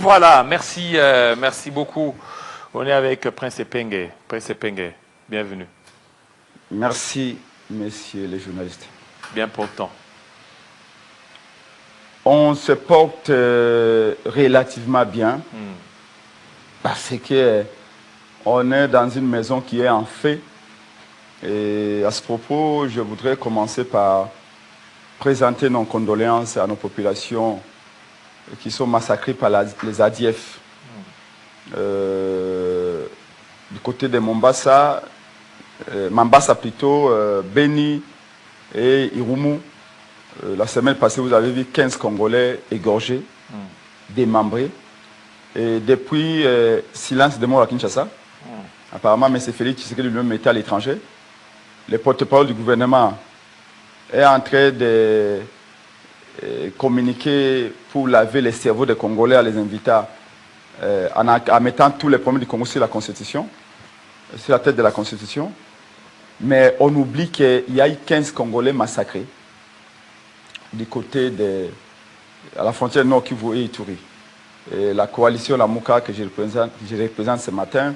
Voilà, merci, merci beaucoup. On est avec Prince Epenge. Prince Epenge, bienvenue. Merci, messieurs les journalistes. Bien portant. On se porte relativement bien parce que on est dans une maison qui est en feu. Et à ce propos, je voudrais commencer par présenter nos condoléances à nos populations qui sont massacrées par les ADF. Du côté de Mombasa, Mambasa plutôt, Beni et Irumu. La semaine passée, vous avez vu 15 Congolais égorgés, démembrés. Et depuis, silence de mort à Kinshasa. Apparemment, M. Félix Tshisekedi lui-même était à l'étranger. Le porte-parole du gouvernement est en train de communiquer pour laver les cerveaux des Congolais à les invités en mettant tous les problèmes du Congo sur la Constitution, sur la tête de la Constitution. Mais on oublie qu'il y a eu 15 Congolais massacrés du côté à la frontière nord Kivu et Ituri. Et la coalition Lamuka que je représente ce matin,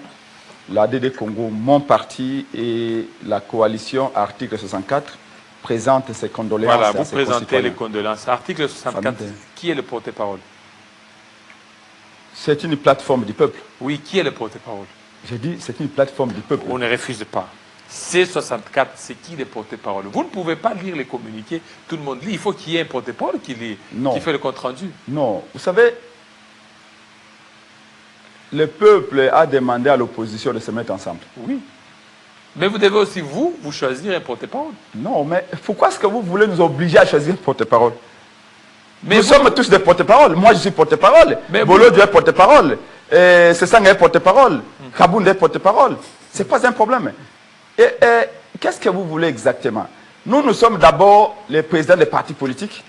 l'ADD Congo, mon parti et la coalition Article 64 présentent ses condoléances. Voilà, vous présentez les condoléances. Article 64, qui est le porte-parole? C'est une plateforme du peuple. Oui, qui est le porte-parole? J'ai dit, c'est une plateforme du peuple. On ne refuse pas. C64, c'est qui le porte-parole? Vous ne pouvez pas lire les communiqués, tout le monde lit. Il faut qu'il y ait un porte-parole qui fait le compte-rendu. Non, vous savez, le peuple a demandé à l'opposition de se mettre ensemble. Oui. Mais vous devez aussi, vous choisir un porte-parole. Non, mais pourquoi est-ce que vous voulez nous obliger à choisir un porte-parole? Nous sommes tous des porte-parole. Moi, je suis porte-parole. Bolo est porte-parole. Sessanga est porte-parole. Kabound est porte-parole. Ce n'est pas un problème. Et qu'est-ce que vous voulez exactement? Nous sommes d'abord les présidents des partis politiques,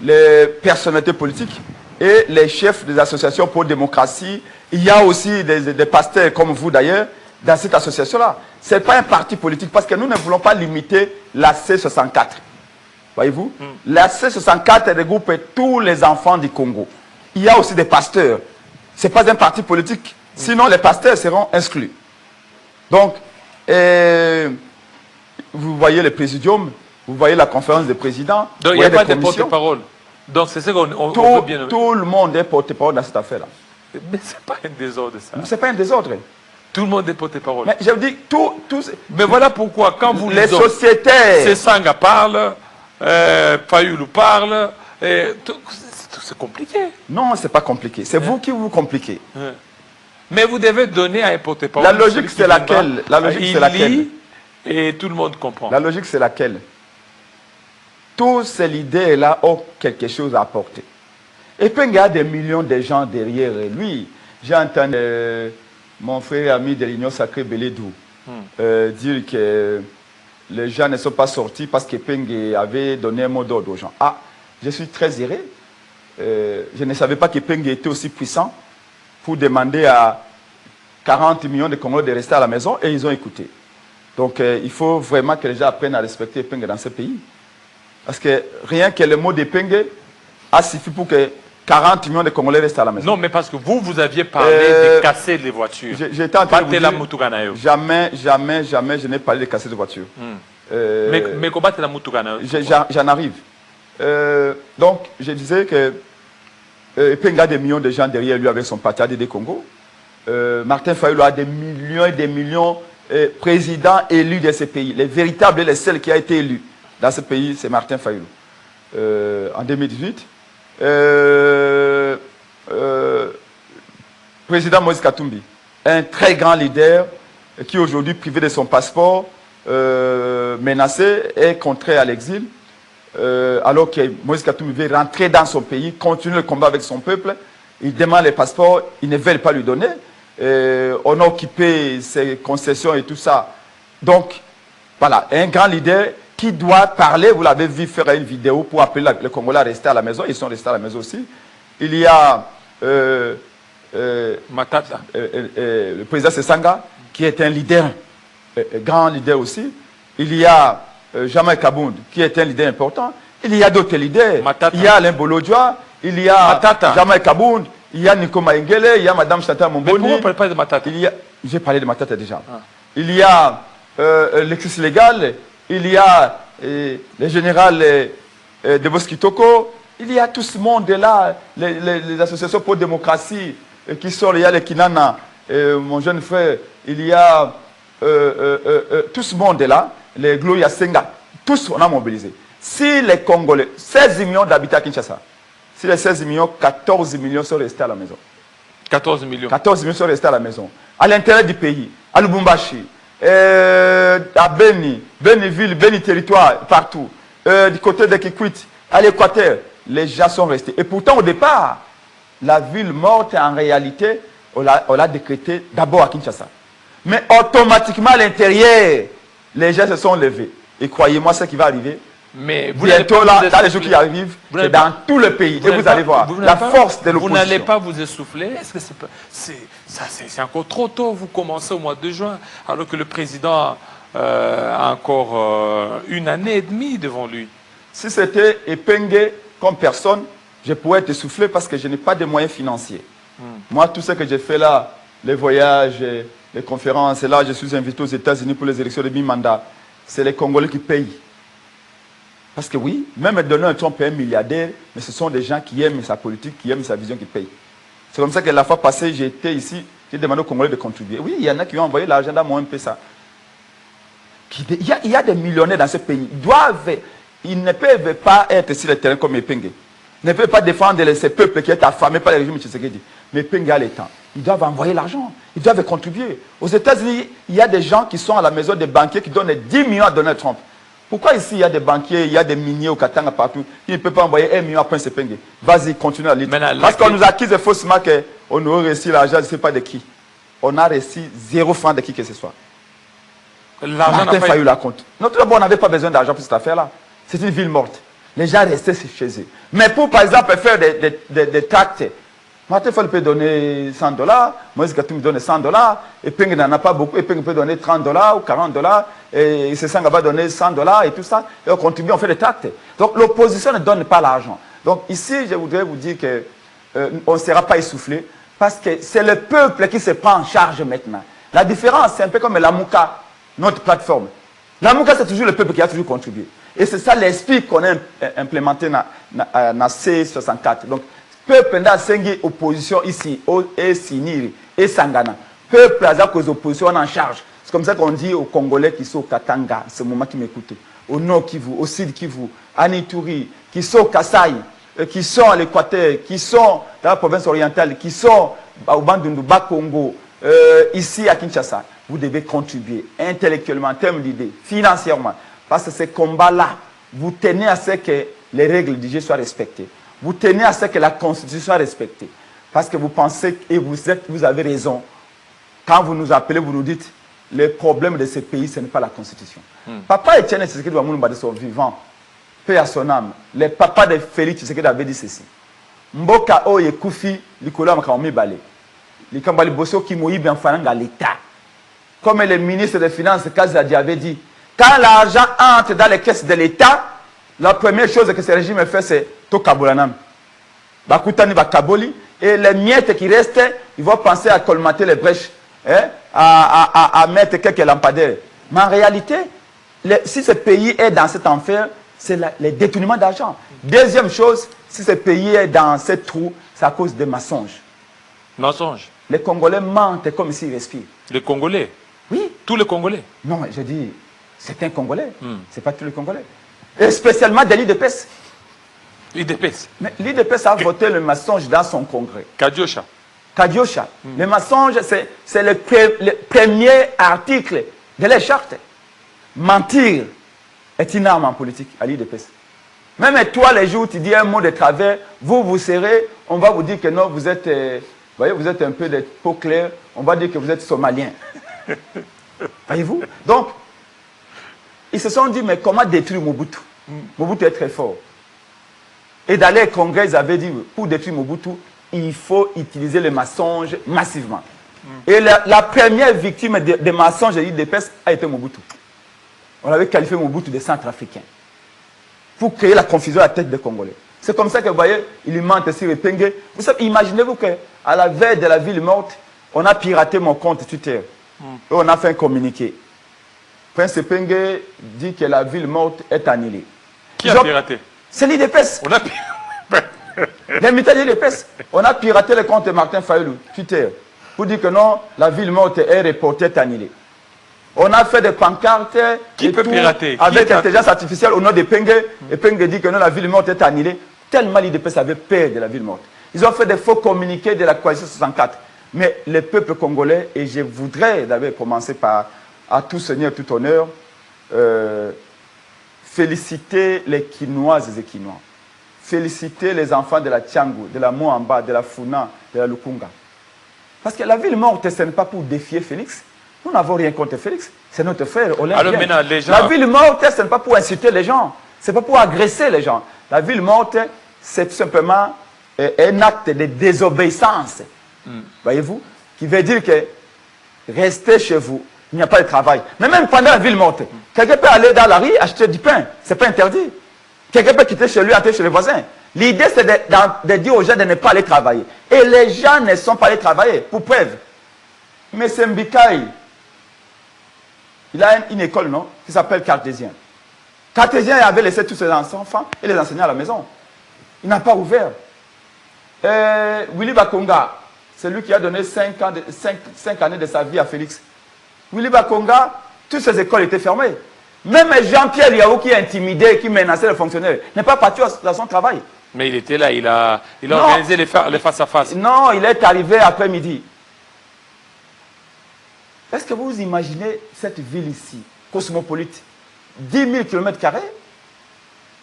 les personnalités politiques et les chefs des associations pour la démocratie. Il y a aussi des pasteurs comme vous d'ailleurs dans cette association-là. Ce n'est pas un parti politique parce que nous ne voulons pas limiter la C64. Voyez-vous? La C64 regroupe tous les enfants du Congo. Il y a aussi des pasteurs. Ce n'est pas un parti politique. Sinon, les pasteurs seront exclus. Donc, vous voyez le présidium, vous voyez la conférence des présidents. Donc, il n'y a pas de porte-parole. Donc, c'est ce qu'on veut bien. Tout le monde est porte-parole dans cette affaire-là. Mais ce n'est pas un désordre, ça. Ce n'est pas un désordre. Tout le monde est porte-parole. Mais je vous dis, mais voilà pourquoi, quand vous les sociétaires. Sessanga parle, Fayoulou parle, c'est compliqué. Non, ce n'est pas compliqué. C'est vous qui vous compliquez. Mais vous devez donner à un porte-parole. La logique, c'est laquelle? La logique, c'est laquelle? Et tout le monde comprend. La logique, c'est laquelle? Tous ces leaders-là ont quelque chose à apporter. Et puis, il y a des millions de gens derrière lui. J'ai entendu mon frère et ami de l'Union Sacrée Beledou dire que les gens ne sont pas sortis parce que Penge avait donné un mot d'ordre aux gens. Ah, je suis très heureux. Je ne savais pas que Penge était aussi puissant pour demander à 40 millions de Congolais de rester à la maison et ils ont écouté. Donc, il faut vraiment que les gens apprennent à respecter Penge dans ce pays. Parce que rien que le mot de Penge a suffi pour que 40 millions de Congolais restent à la maison. Non, mais parce que vous aviez parlé de casser les voitures. J'étais en train de vous dire, jamais, je n'ai parlé de casser des voitures. Mais combattre la Moutouganao. J'en arrive. Donc, je disais que Penge a des millions de gens derrière lui avec son parti ADD Congo. Martin Fayoulou a des millions et des millions de présidents élus de ce pays. Les véritables et les seuls qui ont été élus dans ce pays, c'est Martin Fayoulou. En 2018, président Moïse Katumbi, un très grand leader qui aujourd'hui privé de son passeport, menacé et contraint à l'exil, alors que Moïse Katumbi veut rentrer dans son pays, continuer le combat avec son peuple. Il demande les passeports, ils ne veulent pas lui donner. On a occupé ses concessions et tout ça. Donc, voilà, un grand leader qui doit parler. Vous l'avez vu faire une vidéo pour appeler le Congolais à rester à la maison. Ils sont restés à la maison aussi. Il y a Matata. Le président Sessanga, qui est un leader, grand leader aussi. Il y a Jean-Marc Kabound, qui est un leader important. Il y a d'autres leaders. Matata. Il y a Alain Bolodjoa. Il y a Jean-Marc Kabound. il y a Nico Maïngele, il y a Madame Chantal Momboni. Mais pourquoi vous ne parlez pas de Matata? J'ai parlé de Matata déjà. Il y a l'exercice légal, il y a le général de Boskitoko, il y a tout ce monde-là, les associations pour la démocratie qui sont, il y a les Kinana, mon jeune frère, il y a tout ce monde-là, les Gloria Senga, tous on a mobilisé. Si les Congolais, 16 millions d'habitants à Kinshasa, si les 16 millions, 14 millions sont restés à la maison. 14 millions. 14 millions sont restés à la maison. À l'intérieur du pays, à Lubumbashi, à Beni, Beniville, Beni territoire, partout. Du côté de Kikwit, à l'Équateur, les gens sont restés. Et pourtant, au départ, la ville morte, en réalité, on l'a décrété d'abord à Kinshasa. Mais automatiquement, à l'intérieur, les gens se sont levés. Et croyez-moi, ce qui va arriver, mais vous bientôt, là, dans les jours qui arrivent, c'est dans tout le pays. Et vous allez voir la force de l'opposition. Vous n'allez pas vous essouffler. Est-ce que c'est encore trop tôt? Vous commencez au mois de juin, alors que le président a encore 1 année et demie devant lui. Si c'était épingué comme personne, je pourrais être essoufflé parce que je n'ai pas de moyens financiers. Moi, tout ce que j'ai fait là, les voyages, les conférences, et là, je suis invité aux États-Unis pour les élections de mi-mandat, c'est les Congolais qui payent. Parce que oui, même Donald Trump est un milliardaire, mais ce sont des gens qui aiment sa politique, qui aiment sa vision, qui payent. C'est comme ça que la fois passée, j'étais ici, j'ai demandé aux Congolais de contribuer. Oui, il y en a qui ont envoyé l'argent dans mon MP ça. Il y a des millionnaires dans ce pays. Ils ne peuvent pas être sur le terrain comme Epenge. Ils ne peuvent pas défendre ces peuples qui sont affamés par le régime de Tshisekedi. Mais Epenge a le temps. Ils doivent envoyer l'argent. Ils doivent contribuer. Aux États-Unis, il y a des gens qui sont à la maison des banquiers qui donnent 10 millions à Donald Trump. Pourquoi ici, il y a des banquiers, il y a des miniers au Katanga partout, ils ne peuvent pas envoyer 1 million à Prince Epenge. Vas-y, continue à lire. Parce qu'on nous accuse faussement qu'on aurait reçu l'argent, je ne sais pas de qui. On a reçu 0 franc de qui que ce soit. L'argent n'a pas eu la compte. Notre on n'avait pas besoin d'argent pour cette affaire-là. C'est une ville morte. Les gens restaient chez eux. Mais pour, par exemple, faire des tracts, Martin Fall peut donner $100, Moïse Gatoum donne $100, et Peng n'en a pas beaucoup, et Peng peut donner $30 ou $40, et Sessanga va donner $100 et tout ça, et on contribue, on fait des tracts. Donc l'opposition ne donne pas l'argent. Donc ici, je voudrais vous dire qu'on ne sera pas essoufflé, parce que c'est le peuple qui se prend en charge maintenant. La différence, c'est un peu comme la Mouka, notre plateforme. La Mouka, c'est toujours le peuple qui a toujours contribué. Et c'est ça l'esprit qu'on a implémenté dans C64. Donc, peuple n'a pas opposition ici, et Siniri, et Sangana. Peuple a des oppositions en charge. C'est comme ça qu'on dit aux Congolais qui sont au Katanga, c'est le moment qui m'écoute, au Nord Kivu, au Sud Kivu, à Nituri, qui sont au Kasaï, qui sont à l'Équateur, qui sont dans la province orientale, qui sont au Bandundu, Bas-Congo, ici à Kinshasa. Vous devez contribuer intellectuellement, en termes d'idées, financièrement. Parce que ces combats-là, vous tenez à ce que les règles du jeu soient respectées. Vous tenez à ce que la Constitution soit respectée. Parce que vous pensez, et vous avez raison, quand vous nous appelez, vous nous dites, le problème de ce pays, ce n'est pas la Constitution. Papa Etienne Tshisekedi Wamouloumbade sont vivants, paix à son âme. Le papa de Félix Tshisekedi avait dit ceci. Mboka oye kufi, likola makaomi bale. Likambali boso ki moyibi en faranga l'État. Comme le ministre des Finances, Kazadi, avait dit, quand l'argent entre dans les caisses de l'État, la première chose que ce régime fait, c'est to kabolanam. Bakutani bakaboli, et les miettes qui restent, ils vont penser à colmater les brèches, hein, à mettre quelques lampadaires. Mais en réalité, si ce pays est dans cet enfer, c'est le détournement d'argent. Deuxième chose, si ce pays est dans cette trou, c'est à cause des mensonges. Mensonges. Les Congolais mentent comme s'ils respirent. Les Congolais? Oui. Tous les Congolais? Non, je dis, c'est un Congolais. Ce n'est pas tous les Congolais. Et spécialement de l'IDPS. L'IDPS? Mais l'IDPS a voté le mensonge dans son congrès. Kadiosha. Kadiosha. Le mensonge, c'est le premier article de la charte. Mentir est une arme en politique à l'IDPS. Même toi, les jours où tu dis un mot de travers, vous serez, on va vous dire que non, vous êtes, voyez, vous êtes un peu de peau claire, on va dire que vous êtes somalien. Voyez-vous? Donc, ils se sont dit, mais comment détruire Mobutu? Mobutu est très fort. Et dans les congrès, ils avaient dit, pour détruire Mobutu, il faut utiliser les mensonges massivement. Et la première victime des mensonges de l'IDPS a été Mobutu. On avait qualifié Mobutu de centrafricain. Pour créer la confusion à la tête des Congolais. C'est comme ça que vous voyez, il lui manque sur Epenge. Vous savez, imaginez-vous qu'à la veille de la ville morte, on a piraté mon compte Twitter. Et on a fait un communiqué. Prince Epenge dit que la ville morte est annulée. Qui a piraté? C'est l'IDPS. On a piraté. Les militaires de l'IDPS. On a piraté le compte de Martin Fayulu, Twitter, pour dire que non, la ville morte est reportée, est annulée. On a fait des pancartes. Qui peut pirater? Avec l'intelligence artificielle au nom de Epenge. Epenge dit que non, la ville morte est annulée. Tellement l'IDPS avait peur de la ville morte. Ils ont fait des faux communiqués de la coalition 64. Mais le peuple congolais, et je voudrais d'abord commencer par, à tout seigneur, tout honneur, féliciter les Quinoises et Quinois. Féliciter les enfants de la Tiangou, de la Moamba, de la Funa, de la Lukunga. Parce que la ville morte, ce n'est pas pour défier Félix. Nous n'avons rien contre Félix. C'est notre frère. Alors maintenant, les gens... La ville morte, ce n'est pas pour insulter les gens. Ce n'est pas pour agresser les gens. La ville morte, c'est simplement un acte de désobéissance. Voyez-vous? Qui veut dire que restez chez vous. Il n'y a pas de travail. Mais même pendant la ville morte, quelqu'un peut aller dans la rue acheter du pain. Ce n'est pas interdit. Quelqu'un peut quitter chez lui, entrer chez les voisins. L'idée, c'est de dire aux gens de ne pas aller travailler. Et les gens ne sont pas allés travailler. Pour preuve. Mais c'est Mbikaï. Il a une école, non? Qui s'appelle Cartésien. Cartésien avait laissé tous ses enfants et les enseignants à la maison. Il n'a pas ouvert. Willy Bakonga, c'est lui qui a donné 5 années de sa vie à Félix. Willy Bakonga, toutes ses écoles étaient fermées. Même Jean-Pierre Yao qui intimidait, qui menaçait les fonctionnaires, n'est pas parti dans son travail. Mais il était là, il a organisé les face-à-face. Non, il est arrivé après-midi. Est-ce que vous imaginez cette ville ici, cosmopolite, 10 000 km²,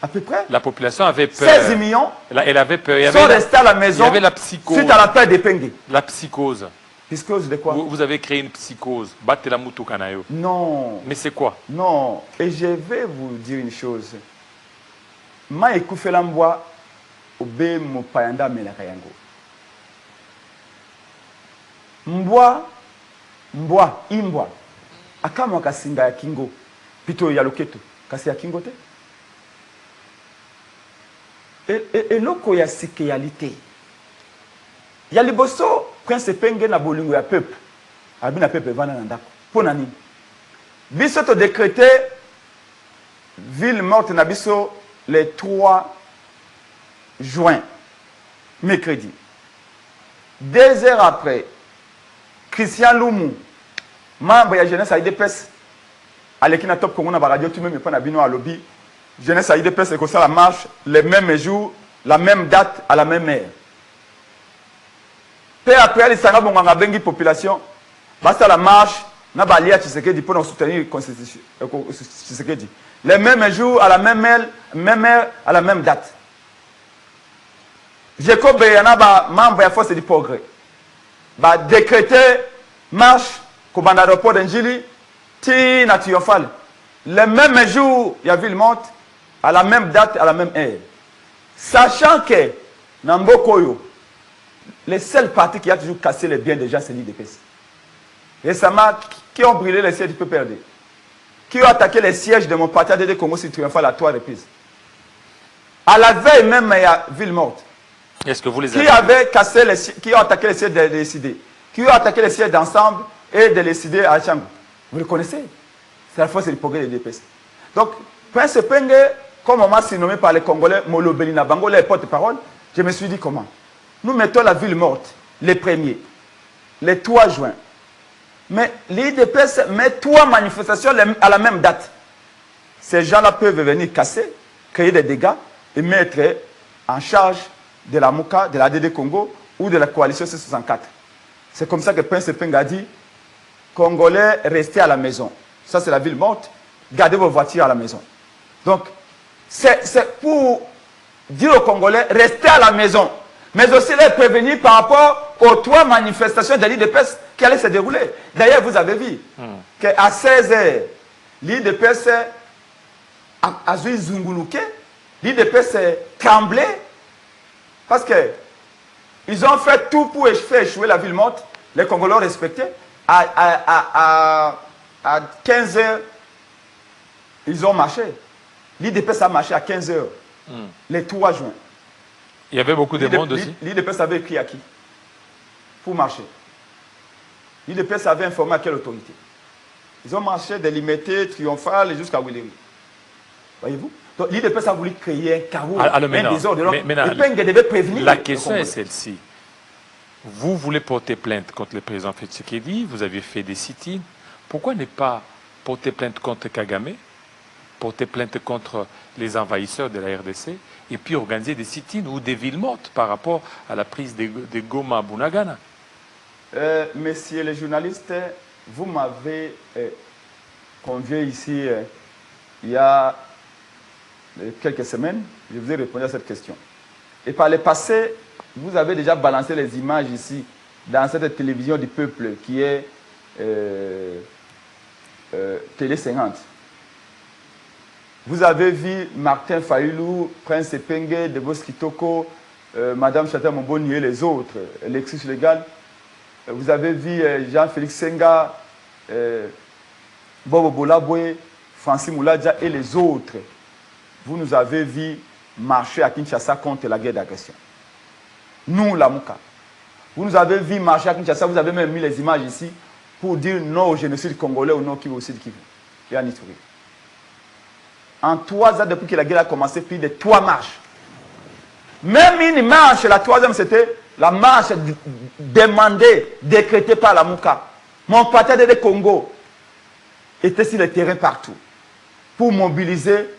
à peu près? La population avait peur. 16 millions. Elle avait peur. Il y sont restés à la maison. Il y avait la psychose. Suite à la peur d'Epenge. La psychose. Psychose de quoi? Vous avez créé une psychose. Battez la moutou kanayo. Non. Mais c'est quoi? Non. Et je vais vous dire une chose. Ma ekoufelamboa obe mo payanda melakayango. Mbwa, imbwa. Akama kasinga ya kingo. Pito ya loketo. Kasi ya kingo te. Et loko ya sikeyalité. Ya liboso Prince Epenge na bolingo ya peuple. Abina peuple vana na ndako. Pona nini? Biso to décrété ville morte na biso le 3 juin, mercredi. 2 heures après, Christian Lumu, membre de la jeunesse à IDPS, à l'équipe de Top Congo na radio, tu même pas na bino à lobby. Jeunesse à IDPS et comme ça la marche, les mêmes jours, la même date, à la même heure. Peu après, les Sanga Bonganga Bengi population, basta la marche, na balia Tshisekedi pour nous soutenir la constitution. Tshisekedi. Les mêmes jours, à la même heure, à la même date. Jacob Beyanaba, membre de la force du progrès, va décréter marche, comme dans l'aéroport d'Enjili, Tina triomphale. Les mêmes jours, il y a ville morte, à la même date, à la même heure. Sachant que, dans Mbokoyo, les seuls partis qui ont toujours cassé les biens des gens, c'est l'IDPS. Récemment, qui ont brûlé les sièges du PPRD, qui ont attaqué les sièges de mon parti ADD Congo triomphal à 3 reprises. À la veille même, il y a ville morte. Est-ce que vous les avez... qui ont attaqué les sièges de l'ECD, qui ont attaqué les sièges d'ensemble et de l'ECD à Tchangou. Vous le connaissez? C'est la force du progrès des DPS. Donc, Prince Epenge, comme on m'a surnommé par les Congolais, Molo Belina Bango, les porte-parole, je me suis dit comment? Nous mettons la ville morte, les premiers, les 3 juin. Mais l'IDPS met 3 manifestations à la même date. Ces gens-là peuvent venir casser, créer des dégâts et mettre en charge de la MOUCA, de la DD Congo ou de la coalition C64. C'est comme ça que Prince Epenge a dit, Congolais, restez à la maison. Ça, c'est la ville morte. Gardez vos voitures à la maison. Donc, c'est pour dire aux Congolais, restez à la maison. Mais aussi les prévenir par rapport aux 3 manifestations de l'IDPS qui allaient se dérouler. D'ailleurs, vous avez vu qu'à 16h, l'IDPS a joué Zunguluke, l'IDPS tremblé, parce qu'ils ont fait tout pour faire échouer la ville morte. Les Congolais ont respecté. À 15h, ils ont marché. L'IDPS a marché à 15h, le 3 juin. Il y avait beaucoup de monde aussi. L'IDPS avait écrit à qui? Pour marcher. L'IDPS avait informé à quelle autorité? Ils ont marché de Limité, Triomphal jusqu'à Willery. Voyez-vous? Donc l'IDPS a voulu créer un chaos, un désordre. Donc, devait prévenir. La question est celle-ci. Vous voulez porter plainte contre le président Tshisekedi, vous avez fait des sit-ins. Pourquoi ne pas porter plainte contre Kagame, porter plainte contre les envahisseurs de la RDC, et puis organiser des sit-ins ou des villes mortes par rapport à la prise de Goma à Bunagana? Messieurs les journalistes, vous m'avez convié ici il y a quelques semaines, je vous ai répondu à cette question. Et par le passé, vous avez déjà balancé les images ici, dans cette télévision du peuple qui est Télé 50. Vous avez vu Martin Fayoulou, Prince Epenge, Debos Kitoko, Madame Chata Moboni et les autres, Lexus Légal. Vous avez vu Jean-Félix Senga, Bobo Bolabwe, Francis Mouladja et les autres. Vous nous avez vu marcher à Kinshasa contre la guerre d'agression. Nous, la Mouka. Vous nous avez vu marcher à Kinshasa, vous avez même mis les images ici pour dire non au génocide congolais ou non au Kivu et en Ituri. En 3 ans, depuis que la guerre a commencé, plus de 3 marches. Même une marche, la 3e, c'était la marche demandée, décrétée par la Mouka. Mon parti de Congo était sur le terrain partout pour mobiliser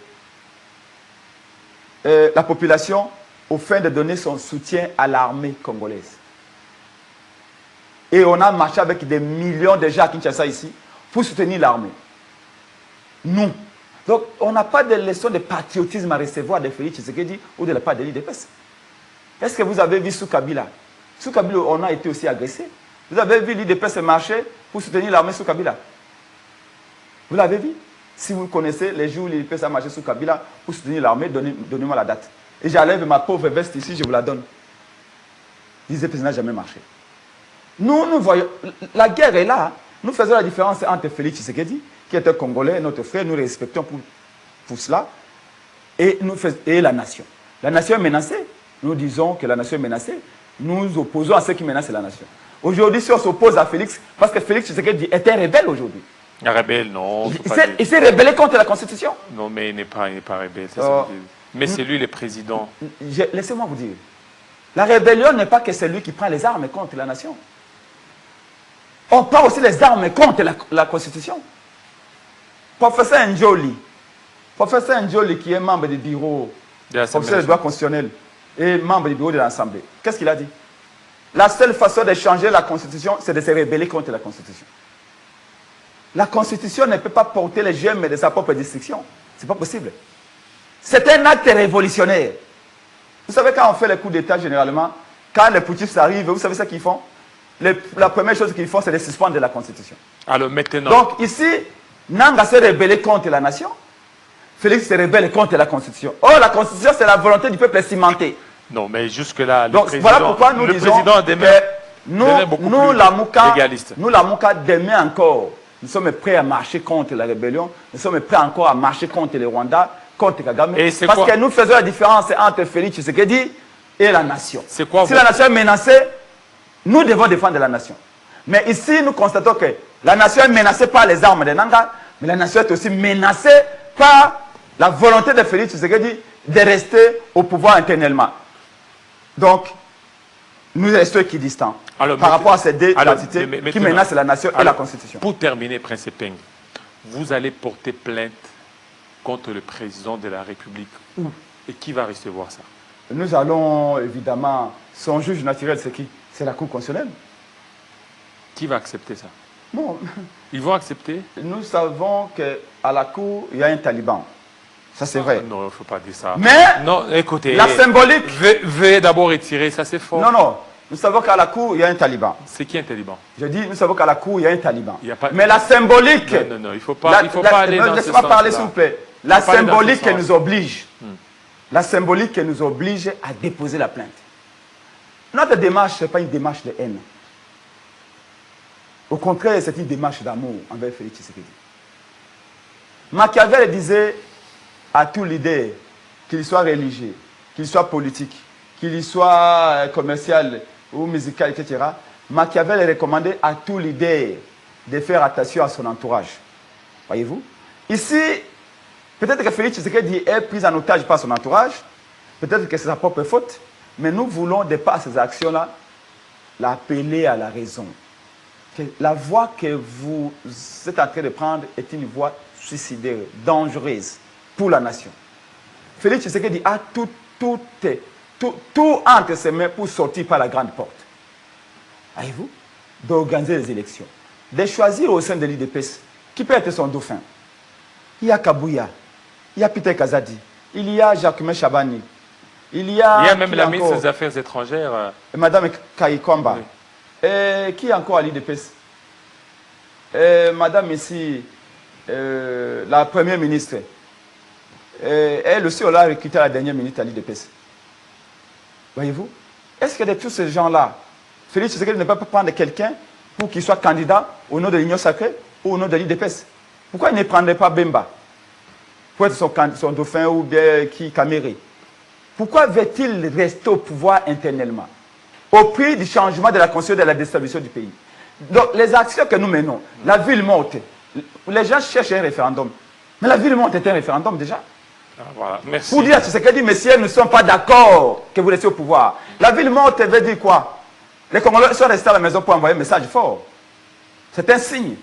la population au fin de donner son soutien à l'armée congolaise. Et on a marché avec des millions de gens à Kinshasa ici pour soutenir l'armée. Nous. Donc, on n'a pas de leçon de patriotisme à recevoir de Félix Tshisekedi ou de la part de l'IDPS. Est-ce que vous avez vu sous Kabila? Sous Kabila, on a été aussi agressé. Vous avez vu l'IDPS marcher pour soutenir l'armée sous Kabila? Vous l'avez vu? Si vous connaissez les jours où l'IDPS a marché sous Kabila pour soutenir l'armée, donnez-moi la date. Et j'enlève ma pauvre veste ici, je vous la donne. L'IDPS n'a jamais marché. Nous voyons, la guerre est là. Nous faisons la différence entre Félix Tshisekedi, qui est un Congolais, notre frère, nous respectons pour cela, et la nation. La nation est menacée. Nous disons que la nation est menacée. Nous opposons à ceux qui menacent la nation. Aujourd'hui, si on s'oppose à Félix, parce que Félix Tshisekedi est un rebelle aujourd'hui. Un rebelle, non. Il s'est rebellé contre la Constitution. Non, mais il n'est pas rebelle. Mais c'est lui le président. Laissez-moi vous dire. La rébellion n'est pas que c'est lui qui prend les armes contre la nation. On prend aussi les armes contre la Constitution. Professeur Njoli, qui est membre du bureau, professeur de droit constitutionnel et membre du bureau de l'Assemblée, qu'est-ce qu'il a dit? La seule façon de changer la Constitution, c'est de se rebeller contre la Constitution. La Constitution ne peut pas porter les gemmes de sa propre destruction. Ce n'est pas possible. C'est un acte révolutionnaire. Vous savez, quand on fait les coups d'État, généralement, quand les putschistes arrivent, vous savez ce qu'ils font? La première chose qu'ils font, c'est de suspendre la Constitution. Alors maintenant... Donc ici, Nanga s'est rebellé contre la nation. Félix se rebelle contre la Constitution. Or, la Constitution, c'est la volonté du peuple cimentée. Non, mais jusque-là, donc, voilà pourquoi nous disons que nous, la Mouka, demain encore, nous sommes prêts à marcher contre la rébellion. Nous sommes prêts encore à marcher contre le Rwanda, contre Kagame. Parce que nous faisons la différence entre Félix Tshisekedi et la nation. Si la nation est menacée, nous devons défendre la nation. Mais ici, nous constatons que la nation est menacée par les armes de Nanga, mais la nation est aussi menacée par la volonté de Félix Tshisekedi de rester au pouvoir internellement. Donc, nous restons équidistants par rapport à ces deux entités qui menacent la nation et la Constitution. Pour terminer, Prince Epeng, vous allez porter plainte contre le président de la République. Où? Et qui va recevoir ça? Nous allons, évidemment, son juge naturel, c'est qui? C'est la Cour constitutionnelle. Qui va accepter ça? Bon. Ils vont accepter? Nous savons qu'à la Cour, il y a un taliban. Ça, c'est vrai. Non, il ne faut pas dire ça. Mais, non, écoutez, la symbolique... Veuillez d'abord retirer, ça c'est fort. Non, non. Nous savons qu'à la Cour, il y a un taliban. C'est qui un taliban? Je dis, nous savons qu'à la Cour, il y a un taliban. Pas... Mais la symbolique... Non, non, il ne faut pas, aller dans ce sens. Laissez-moi parler, s'il vous plaît. La symbolique qui nous oblige. La symbolique qui nous oblige à déposer la plainte. Notre démarche, ce n'est pas une démarche de haine. Au contraire, c'est une démarche d'amour envers Félix Tshisekedi. Machiavel disait à tout leader, qu'il soit religieux, qu'il soit politique, qu'il qu'il soit commercial ou musical, etc., Machiavel recommandait à tout leader de faire attention à son entourage. Voyez-vous? Ici, peut-être que Félix Tshisekedi est pris en otage par son entourage, peut-être que c'est sa propre faute, mais nous voulons, de par ces actions-là, l'appeler à la raison. Que la voie que vous êtes en train de prendre est une voie suicidaire, dangereuse pour la nation. Félix Tshisekedi a tout entre ses mains pour sortir par la grande porte. Voyez-vous? D'organiser les élections. De choisir au sein de l'IDPS qui peut être son dauphin. Il y a Kabouya, il y a Peter Kazadi, il y a Jacquemin Chabani, il y a même la ministre des Affaires étrangères. Madame Kaikomba. Oui. Qui est encore à l'IDPS? Madame ici, la première ministre. Elle aussi, on l'a recruté à la dernière minute à l'IDPS. Voyez-vous? Est-ce que de tous ces gens-là, Félix Tshisekedi ne peut pas prendre quelqu'un pour qu'il soit candidat au nom de l'Union sacrée ou au nom de l'IDPS? Pourquoi il ne prendrait pas Bemba pour être son dauphin ou bien Kamere? Pourquoi veut-il rester au pouvoir internellement au prix du changement de la constitution et de la déstabilisation du pays? Donc les actions que nous menons, la ville morte, les gens cherchent un référendum. Mais la ville morte est un référendum déjà. Ah, voilà. Merci. Pour dire à Tshisekedi, messieurs, nous ne sommes pas d'accord que vous restiez au pouvoir. La ville morte veut dire quoi? Les Congolais sont restés à la maison pour envoyer un message fort. C'est un signe.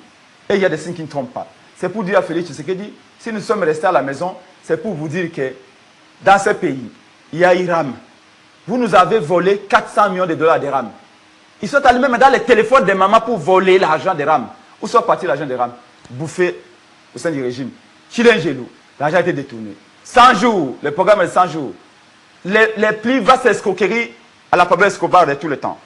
Et il y a des signes qui ne trompent pas. C'est pour dire à Félix Tshisekedi, si nous sommes restés à la maison, c'est pour vous dire que dans ce pays, il y a Iram. Vous nous avez volé 400 millions de dollars de RAM. Ils sont allés même dans les téléphones des mamans pour voler l'argent des RAM. Où sont partis l'argent des RAM? Bouffé au sein du régime. Chilengelou, l'argent a été détourné. 100 jours, le programme est 100 jours. Les plus vastes escroqueries à la Pablo Escobar de tout le temps.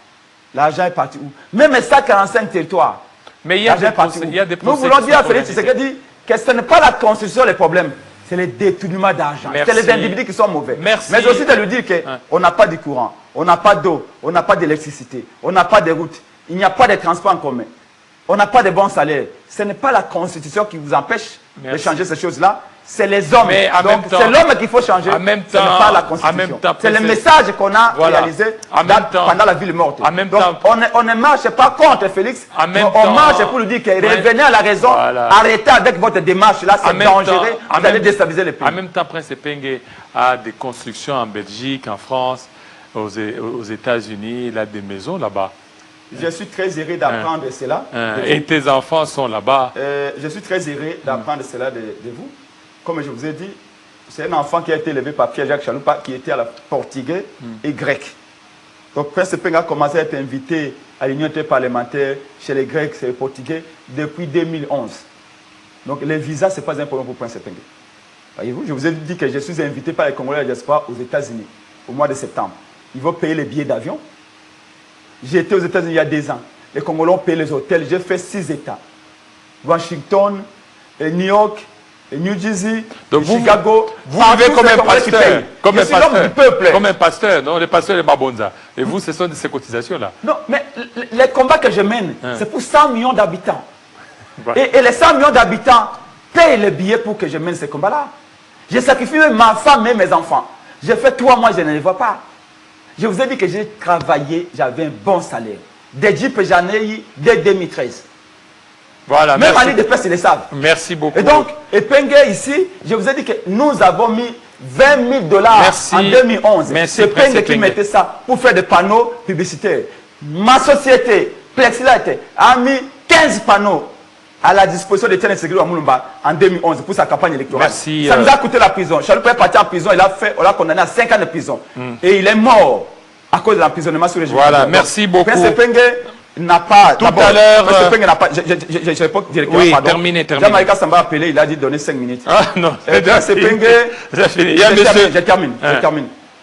L'argent est parti où? Même 145 territoires. Mais il y a des procès. Nous voulons dire à Félix Tshisekedi que ce n'est pas la constitution le problème, c'est le détournement d'argent. C'est les individus qui sont mauvais. Merci. Mais aussi de lui dire qu'on n'a pas de courant, on n'a pas d'eau, on n'a pas d'électricité, on n'a pas de route, il n'y a pas de transport en commun, on n'a pas de bons salaires. Ce n'est pas la constitution qui vous empêche de changer ces choses-là. C'est les hommes. Donc c'est l'homme qu'il faut changer. Ce n'est pas la constitution. C'est le message qu'on a réalisé pendant la ville morte. Donc on ne marche pas contre Félix. On marche pour lui dire que revenez à la raison. Arrêtez avec votre démarche là. C'est dangereux. Vous allez déstabiliser le pays. En même temps, Prince Epenge a des constructions en Belgique, en France, aux États-Unis. Il a des maisons là-bas. Je suis très heureux d'apprendre cela. Et tes enfants sont là-bas. Je suis très heureux d'apprendre cela de vous. Comme je vous ai dit, c'est un enfant qui a été élevé par Pierre-Jacques Chaloupa, qui était à la portugais et grec. Donc Prince Epenge a commencé à être invité à l'Union interparlementaire chez les Grecs et les Portugais depuis 2011. Donc les visas, ce n'est pas un problème pour Prince Epenge. Voyez-vous, je vous ai dit que je suis invité par les Congolais de la diaspora aux États-Unis au mois de septembre. Ils vont payer les billets d'avion. J'ai été aux États-Unis il y a 2 ans. Les Congolais ont payé les hôtels. J'ai fait 6 États. Washington, New York, New Jersey, donc Chicago. Vous vivez comme un pasteur. Comme un pasteur du peuple. Comme un pasteur, non? Le pasteur de Mabonza. Et vous, ce sont de ces cotisations-là. Non, mais les combats que je mène, c'est pour 100 millions d'habitants. Et les 100 millions d'habitants payent les billets pour que je mène ces combats-là. J'ai sacrifié ma femme et mes enfants. J'ai fait 3 mois, je ne les vois pas. Je vous ai dit que j'ai travaillé, j'avais un bon salaire. Des jeeps, j'en ai eu dès 2013. Voilà, même à l'IDPS, ils le savent. Merci beaucoup. Et donc, Epenge ici, je vous ai dit que nous avons mis 20 000 dollars en 2011. C'est Epenge qui mettait ça pour faire des panneaux publicitaires. Ma société, Plexilite, a mis 15 panneaux à la disposition de Tiene Seguro Mulumba en 2011 pour sa campagne électorale. Merci, ça nous a coûté la prison. Chaloupa est parti en prison, on l'a condamné à 5 ans de prison. Et il est mort à cause de l'emprisonnement sur le régime. Voilà, merci beaucoup. Prince Epenge n'a pas. Tout à l'heure. Je réponds directement. Oui, terminé. Jean-Marie Samba a appelé, il a dit donner 5 minutes. Ah non. Prince Epenge. Je termine.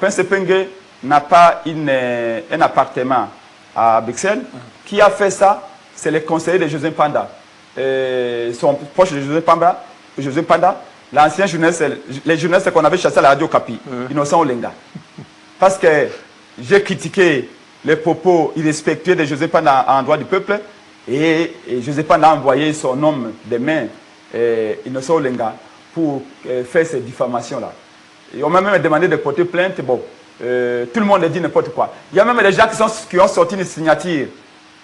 Prince Epenge n'a pas un appartement à Bruxelles. Qui a fait ça? C'est le conseiller de José Panda. Son proche de José Panda, l'ancien journaliste, les journalistes qu'on avait chassés à la radio Capi, Innocent Olenga. Parce que j'ai critiqué les propos irrespectueux de José Panda en droit du peuple et José Panda a envoyé son homme de main, Innocent Olenga, pour faire ces diffamations-là. On m'a même demandé de porter plainte. Bon, tout le monde dit n'importe quoi. Il y a même des gens qui ont sorti une signature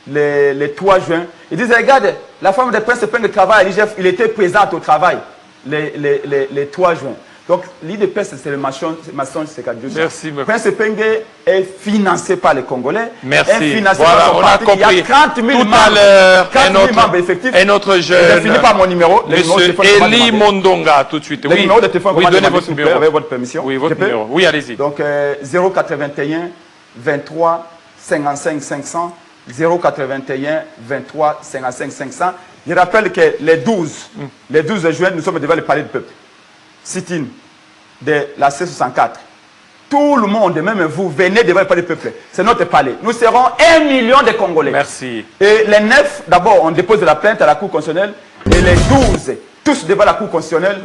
les 3 juin. Ils disent, regarde, la femme de Prince Epingue travaille à l'IGF, il était présent au travail les 3 juin. Donc, l'IDPS, c'est le mensonge, c'est qu'à Dieu. Merci. Prince Epingue est financé par les Congolais. Merci. Est financé voilà, par son on parti. a compris. Il y a 30 000 Tout membres. à l'heure, 40 000 membres effectifs. Et notre jeune. Je finis par mon numéro. Monsieur Eli Mondonga, tout de suite. Le numéro de téléphone, oui, donnez votre numéro. Avec votre permission. Oui, votre numéro. Oui, allez-y. Donc, 081 23 55 500. 081 23 55 500. Je rappelle que les 12 juin, nous sommes devant le palais du peuple. Sit-in de la C64. Tout le monde, même vous, venez devant le palais du peuple. C'est notre palais. Nous serons 1 million de Congolais. Merci. Et les 9, d'abord, on dépose la plainte à la Cour constitutionnelle. Et les 12, tous devant la Cour constitutionnelle,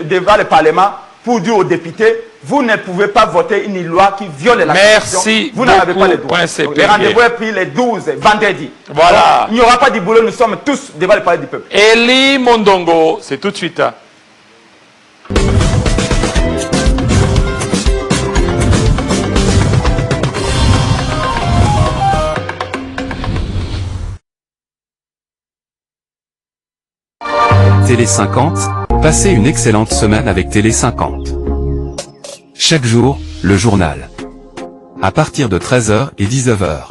devant le Parlement, pour dire aux députés, vous ne pouvez pas voter une loi qui viole la Constitution. Merci. Vous n'avez pas les droits. Le rendez-vous est pris les 12, vendredi. Voilà. Donc, il n'y aura pas de boulot, nous sommes tous devant le palais du peuple. Eli Mondongo, c'est tout de suite. Télé 50, passez une excellente semaine avec Télé 50. Chaque jour, le journal. À partir de 13h et 19h.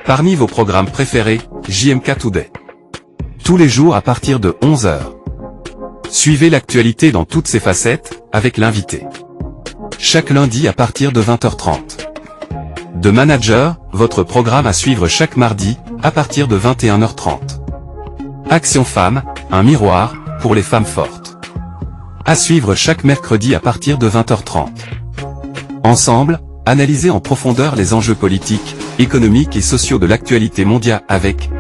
Parmi vos programmes préférés, JMK Today. Tous les jours à partir de 11h. Suivez l'actualité dans toutes ses facettes, avec l'invité. Chaque lundi à partir de 20h30. De Manager, votre programme à suivre chaque mardi, à partir de 21h30. Action Femmes, un miroir, pour les femmes fortes. À suivre chaque mercredi à partir de 20h30. Ensemble, analysez en profondeur les enjeux politiques, économiques et sociaux de l'actualité mondiale avec